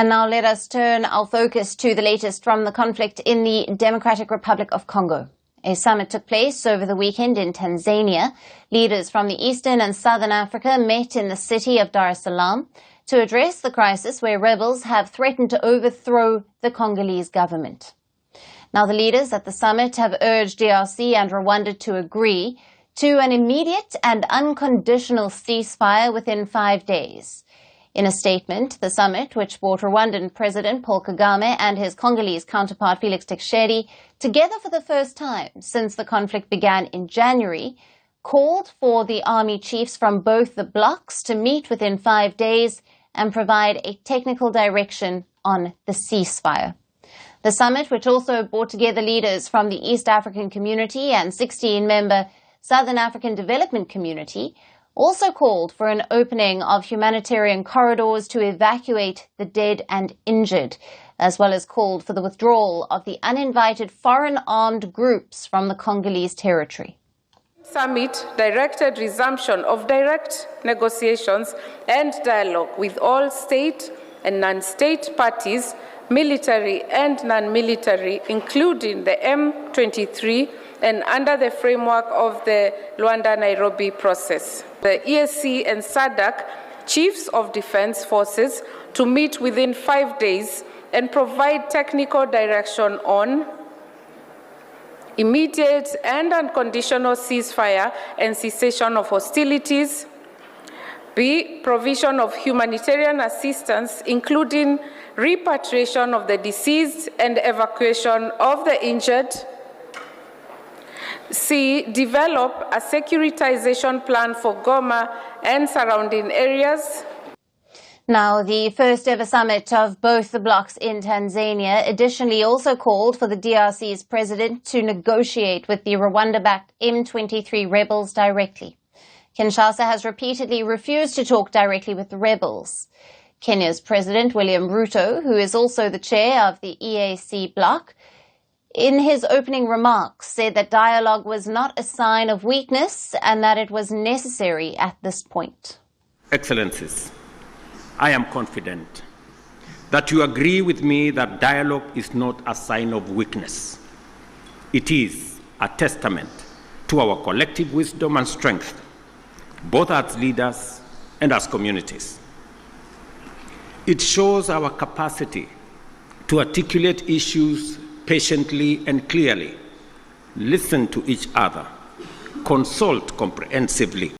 And now let us turn our focus to the latest from the conflict in the Democratic Republic of Congo. A summit took place over the weekend in Tanzania. Leaders from the Eastern and Southern Africa met in the city of Dar es Salaam to address the crisis where rebels have threatened to overthrow the Congolese government. Now, the leaders at the summit have urged DRC and Rwanda to agree to an immediate and unconditional ceasefire within 5 days. In a statement, the summit, which brought Rwandan President Paul Kagame and his Congolese counterpart Felix Tshisekedi together for the first time since the conflict began in January, called for the army chiefs from both the blocs to meet within 5 days and provide a technical direction on the ceasefire. The summit, which also brought together leaders from the East African Community and 16-member Southern African Development Community, also called for an opening of humanitarian corridors to evacuate the dead and injured, as well as called for the withdrawal of the uninvited foreign armed groups from the Congolese territory. Summit directed resumption of direct negotiations and dialogue with all state and non-state parties, military and non-military, including the M23, and under the framework of the Luanda-Nairobi process. The EAC and SADC chiefs of defense forces to meet within 5 days and provide technical direction on immediate and unconditional ceasefire and cessation of hostilities. B, provision of humanitarian assistance, including repatriation of the deceased and evacuation of the injured. C, develop a securitization plan for Goma and surrounding areas. Now, the first ever summit of both the blocs in Tanzania additionally also called for the DRC's president to negotiate with the Rwanda-backed M23 rebels directly. Kinshasa has repeatedly refused to talk directly with the rebels. Kenya's President William Ruto, who is also the chair of the EAC bloc, in his opening remarks said that dialogue was not a sign of weakness and that it was necessary at this point. Excellencies, I am confident that you agree with me that dialogue is not a sign of weakness. It is a testament to our collective wisdom and strength, both as leaders and as communities. It shows our capacity to articulate issues patiently and clearly, listen to each other, consult comprehensively,